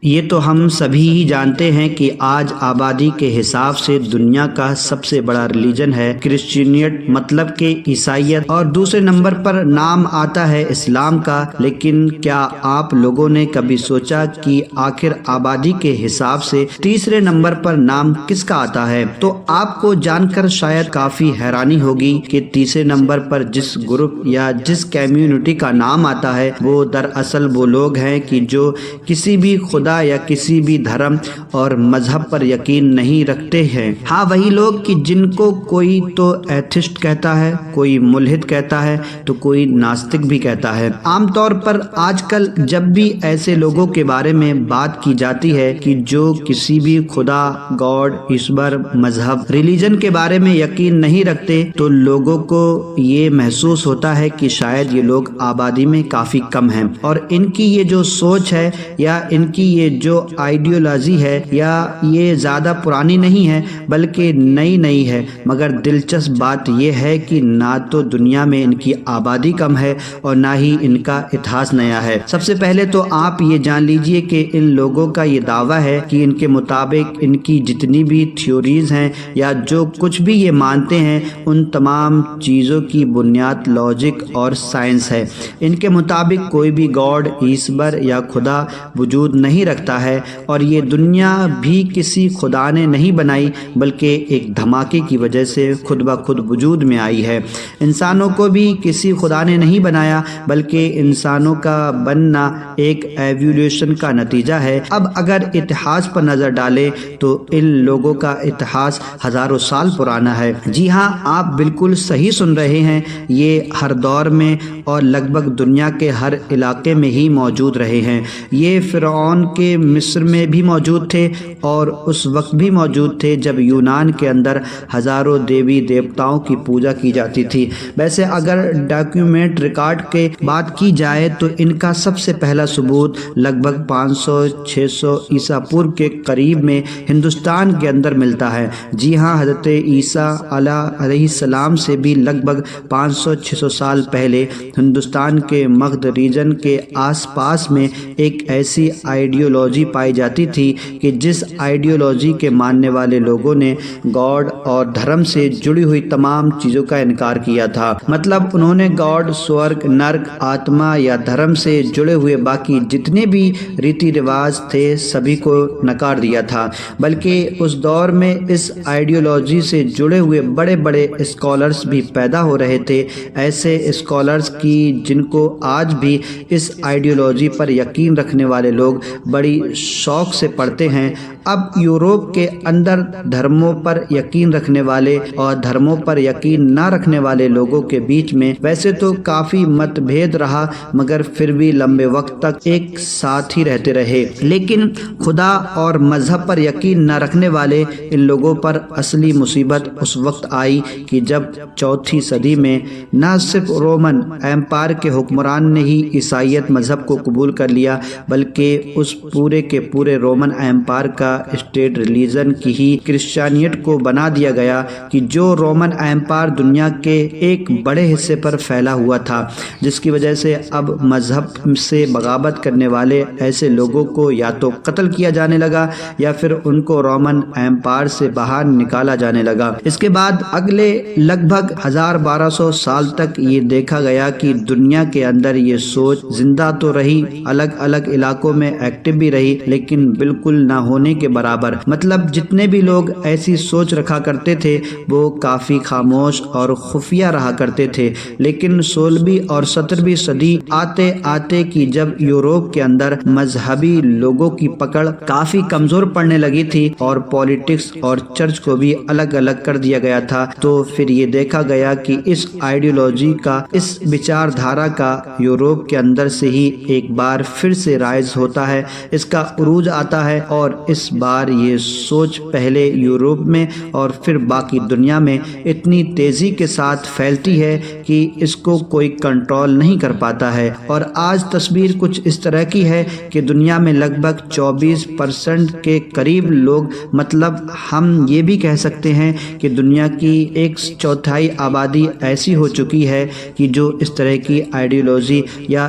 یہ تو ہم سبھی ہی جانتے ہیں کہ آج آبادی کے حساب سے دنیا کا سب سے بڑا ریلیجن ہے کرسچینیت، مطلب کہ عیسائیت، اور دوسرے نمبر پر نام آتا ہے اسلام کا۔ لیکن کیا آپ لوگوں نے کبھی سوچا کہ آخر آبادی کے حساب سے تیسرے نمبر پر نام کس کا آتا ہے؟ تو آپ کو جان کر شاید کافی حیرانی ہوگی کہ تیسرے نمبر پر جس گروپ یا جس کمیونٹی کا نام آتا ہے وہ دراصل وہ لوگ ہیں کہ جو کسی بھی خدا یا کسی بھی دھرم اور مذہب پر یقین نہیں رکھتے ہیں۔ ہاں، وہی لوگ کہ جن کو کوئی تو ایتھسٹ کہتا ہے، کوئی ملحد کہتا ہے، تو کوئی ناستک بھی کہتا ہے۔ عام طور پر آج کل جب بھی ایسے لوگوں کے بارے میں بات کی جاتی ہے کہ جو کسی بھی خدا، گاڈ، ایشور، مذہب، ریلیجن کے بارے میں یقین نہیں رکھتے، تو لوگوں کو یہ محسوس ہوتا ہے کہ شاید یہ لوگ آبادی میں کافی کم ہیں، اور ان کی یہ جو سوچ ہے یا ان کی یہ جو آئیڈیالوجی ہے یا یہ زیادہ پرانی نہیں ہے بلکہ نئی ہے۔ مگر دلچسپ بات یہ ہے کہ نہ تو دنیا میں ان کی آبادی کم ہے اور نہ ہی ان کا اتہاس نیا ہے۔ سب سے پہلے تو آپ یہ جان لیجئے کہ ان لوگوں کا یہ دعویٰ ہے کہ ان کے مطابق ان کی جتنی بھی تھیوریز ہیں یا جو کچھ بھی یہ مانتے ہیں ان تمام چیزوں کی بنیاد لاجک اور سائنس ہے۔ ان کے مطابق کوئی بھی گاڈ، ایشور یا خدا وجود نہیں رکھتا ہے، اور یہ دنیا بھی کسی خدا نے نہیں بنائی بلکہ ایک دھماکے کی وجہ سے خود بخود وجود میں آئی ہے۔ انسانوں کو بھی کسی خدا نے نہیں بنایا بلکہ انسانوں کا بننا ایک ایوولوشن کا نتیجہ ہے۔ اب اگر اتہاس پر نظر ڈالیں تو ان لوگوں کا اتہاس ہزاروں سال پرانا ہے۔ جی ہاں، آپ بالکل صحیح سن رہے ہیں، یہ ہر دور میں اور لگ بھگ دنیا کے ہر علاقے میں ہی موجود رہے ہیں۔ یہ فرعون کے مصر میں بھی موجود تھے اور اس وقت بھی موجود تھے جب یونان کے اندر ہزاروں دیوی دیوتاؤں کی پوجا کی جاتی تھی۔ ویسے اگر ڈاکیومنٹ ریکارڈ کے بات کی جائے تو ان کا سب سے پہلا ثبوت لگ بھگ 500-600 عیسیٰ پورو کے قریب میں ہندوستان کے اندر ملتا ہے۔ جی ہاں، حضرت عیسیٰ علیہ السلام سے بھی لگ بھگ 500-600 سال پہلے ہندوستان کے مگدھ ریجن کے آس پاس میں ایک ایسی آئیڈیالوجی پائی جاتی تھی کہ جس آئیڈیالوجی کے ماننے والے لوگوں نے گاڈ اور دھرم سے جڑی ہوئی تمام چیزوں کا انکار کیا تھا۔ مطلب انہوں نے گاڈ، سورگ، نرک، آتما یا دھرم سے جڑے ہوئے باقی جتنے بھی ریتی رواج تھے سبھی کو نکار دیا تھا۔ بلکہ اس دور میں اس آئیڈیالوجی سے جڑے ہوئے بڑے بڑے اسکالرز بھی پیدا ہو رہے تھے، ایسے اسکالرز کی جن کو آج بھی اس آئیڈیالوجی پر یقین رکھنے والے لوگ بڑی شوق سے پڑھتے ہیں۔ اب یورپ کے اندر دھرموں پر یقین رکھنے والے اور دھرموں پر یقین نہ رکھنے والے لوگوں کے بیچ میں ویسے تو کافی مت بھید رہا، مگر پھر بھی لمبے وقت تک ایک ساتھ ہی رہتے رہے۔ لیکن خدا اور مذہب پر یقین نہ رکھنے والے ان لوگوں پر اصلی مصیبت اس وقت آئی کہ جب چوتھی صدی میں نہ صرف رومن ایمپائر کے حکمران نے ہی عیسائیت مذہب کو قبول کر لیا بلکہ اس پورے کے پورے رومن ایمپائر کا اسٹیٹ ریلیجن کی ہی کرسچینیت کو بنا دیا گیا، کہ جو رومن ایمپائر دنیا کے ایک بڑے حصے پر پھیلا ہوا تھا، جس کی وجہ سے اب مذہب سے بغاوت کرنے والے ایسے لوگوں کو یا تو قتل کیا جانے لگا یا پھر ان کو رومن ایمپائر سے باہر نکالا جانے لگا۔ اس کے بعد اگلے لگ بھگ 1200 سال تک یہ دیکھا گیا کہ دنیا کے اندر یہ سوچ زندہ تو رہی، الگ الگ علاقوں میں ایکٹیو بھی رہی، لیکن بالکل نہ ہونے کے برابر۔ مطلب جتنے بھی لوگ ایسی سوچ رکھا کرتے تھے وہ کافی خاموش اور خفیہ رہا کرتے تھے۔ لیکن 16ویں اور 17ویں صدی آتے آتے کی جب یورپ کے اندر مذہبی لوگوں کی پکڑ کافی کمزور پڑنے لگی تھی اور پولیٹکس اور چرچ کو بھی الگ الگ کر دیا گیا تھا، تو پھر یہ دیکھا گیا کہ اس آئیڈیالوجی کا، اس وچار دھارا کا یورپ کے اندر سے ہی ایک بار پھر سے رائز ہوتا ہے، اس کا عروج آتا ہے، اور اس بار یہ سوچ پہلے یورپ میں اور پھر باقی دنیا میں اتنی تیزی کے ساتھ پھیلتی ہے کہ اس کو کوئی کنٹرول نہیں کر پاتا ہے۔ اور آج تصویر کچھ اس طرح کی ہے کہ دنیا میں لگ بھگ 24% کے قریب لوگ، مطلب ہم یہ بھی کہہ سکتے ہیں کہ دنیا کی 1/4 آبادی ایسی ہو چکی ہے کہ جو اس طرح کی آئیڈیالوجی یا